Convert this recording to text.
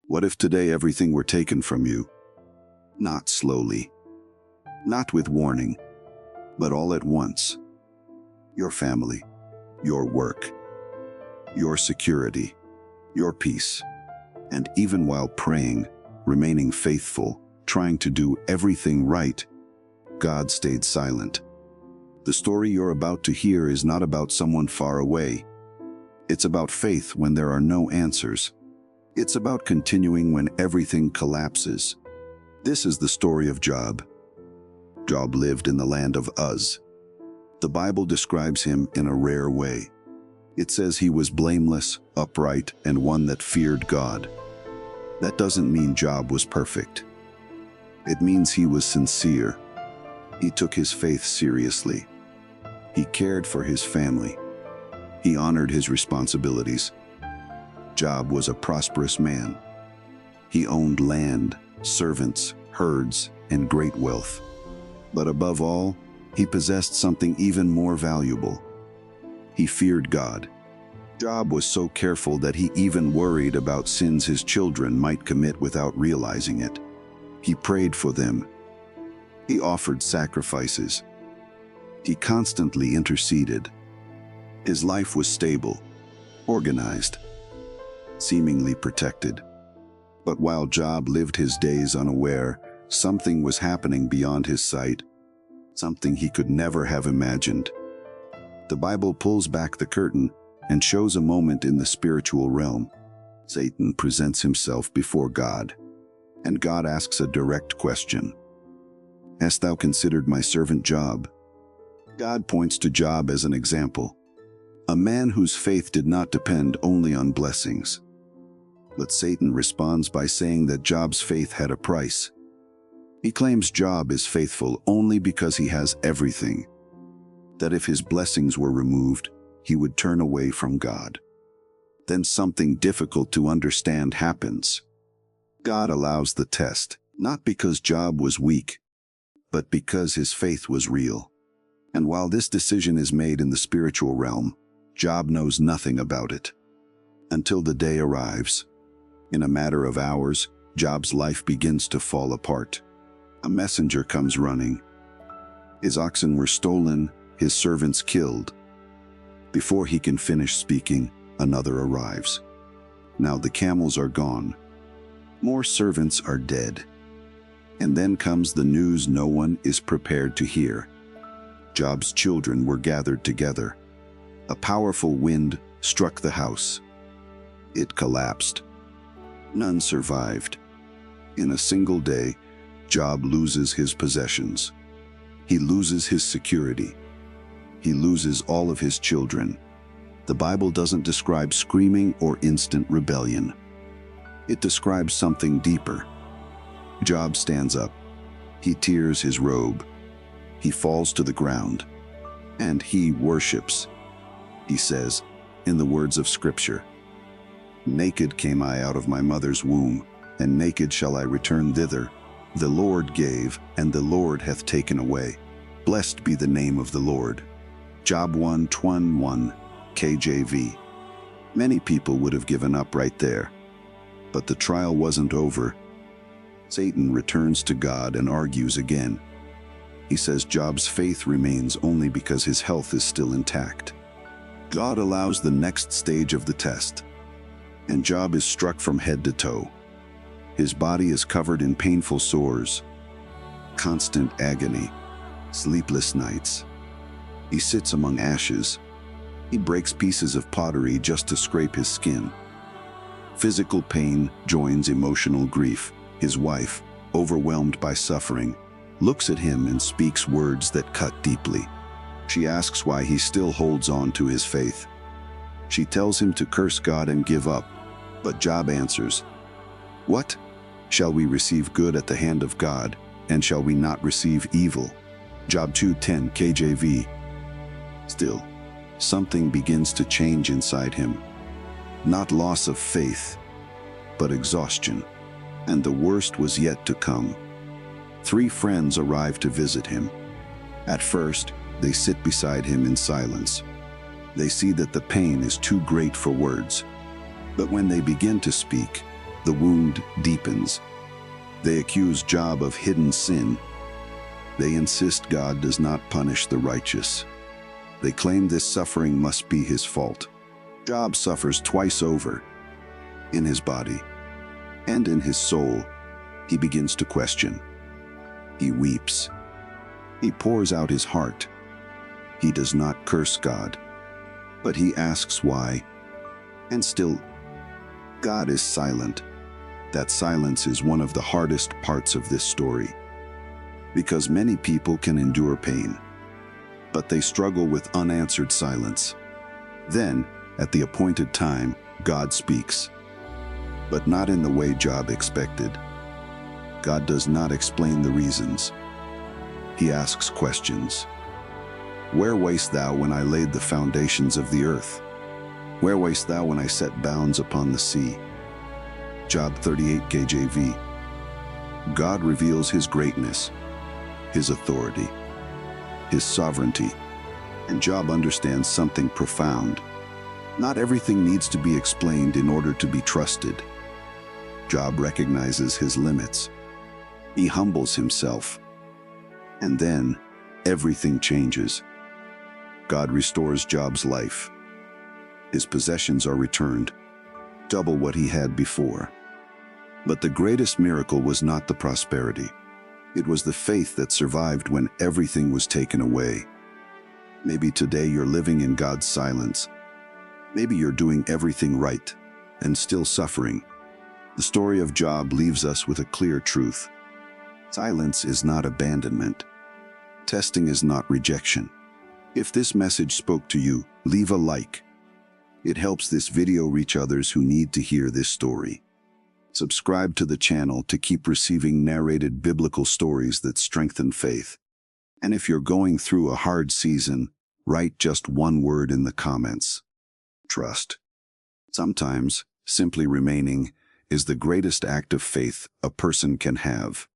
What if today everything were taken from you? Not slowly, not with warning, but all at once. Your family, your work, your security, your peace, and even while praying, remaining faithful, trying to do everything right, God stayed silent. The story you're about to hear is not about someone far away. It's about faith when there are no answers. It's about continuing when everything collapses. This is the story of Job. Job lived in the land of Uz. The Bible describes him in a rare way. It says he was blameless, upright, and one that feared God. That doesn't mean Job was perfect. It means he was sincere. He took his faith seriously. He cared for his family. He honored his responsibilities. Job was a prosperous man. He owned land, servants, herds, and great wealth. But above all, he possessed something even more valuable. He feared God. Job was so careful that he even worried about sins his children might commit without realizing it. He prayed for them. He offered sacrifices. He constantly interceded. His life was stable, organized, seemingly protected. But while Job lived his days unaware, something was happening beyond his sight, something he could never have imagined. The Bible pulls back the curtain and shows a moment in the spiritual realm. Satan presents himself before God, and God asks a direct question. "Hast thou considered my servant Job?" God points to Job as an example, a man whose faith did not depend only on blessings. But Satan responds by saying that Job's faith had a price. He claims Job is faithful only because he has everything, that if his blessings were removed, he would turn away from God. Then something difficult to understand happens. God allows the test, not because Job was weak, but because his faith was real. And while this decision is made in the spiritual realm, Job knows nothing about it. Until the day arrives. In a matter of hours, Job's life begins to fall apart. A messenger comes running. His oxen were stolen, his servants killed. Before he can finish speaking, another arrives. Now the camels are gone. More servants are dead. And then comes the news no one is prepared to hear. Job's children were gathered together. A powerful wind struck the house. It collapsed. None survived. In a single day, Job loses his possessions. He loses his security. He loses all of his children. The Bible doesn't describe screaming or instant rebellion. It describes something deeper. Job stands up. He tears his robe. He falls to the ground. And he worships. He says, in the words of Scripture, "Naked came I out of my mother's womb, and naked shall I return thither. The Lord gave, and the Lord hath taken away. Blessed be the name of the Lord." Job 1:21, KJV. Many people would have given up right there. But the trial wasn't over. Satan returns to God and argues again. He says Job's faith remains only because his health is still intact. God allows the next stage of the test, and Job is struck from head to toe. His body is covered in painful sores, constant agony, sleepless nights. He sits among ashes. He breaks pieces of pottery just to scrape his skin. Physical pain joins emotional grief. His wife, overwhelmed by suffering, looks at him and speaks words that cut deeply. She asks why he still holds on to his faith. She tells him to curse God and give up, but Job answers, "What? Shall we receive good at the hand of God, and shall we not receive evil?" Job 2:10 KJV. Still, something begins to change inside him. Not loss of faith, but exhaustion. And the worst was yet to come. 3 friends arrive to visit him. At first, they sit beside him in silence. They see that the pain is too great for words. But when they begin to speak, the wound deepens. They accuse Job of hidden sin. They insist God does not punish the righteous. They claim this suffering must be his fault. Job suffers twice over. In his body and in his soul, he begins to question. He weeps. He pours out his heart. He does not curse God, but he asks why. And still, God is silent. That silence is one of the hardest parts of this story, because many people can endure pain, but they struggle with unanswered silence. Then, at the appointed time, God speaks, but not in the way Job expected. God does not explain the reasons. He asks questions. Where wast thou when I laid the foundations of the earth? Where wast thou when I set bounds upon the sea? Job 38 KJV. God reveals his greatness, his authority, his sovereignty, and Job understands something profound. Not everything needs to be explained in order to be trusted. Job recognizes his limits. He humbles himself. And then, everything changes. God restores Job's life. His possessions are returned, double what he had before. But the greatest miracle was not the prosperity. It was the faith that survived when everything was taken away. Maybe today you're living in God's silence. Maybe you're doing everything right and still suffering. The story of Job leaves us with a clear truth. Silence is not abandonment. Testing is not rejection. If this message spoke to you, leave a like. It helps this video reach others who need to hear this story. Subscribe to the channel to keep receiving narrated biblical stories that strengthen faith. And if you're going through a hard season, write just one word in the comments. Trust. Sometimes, simply remaining is the greatest act of faith a person can have.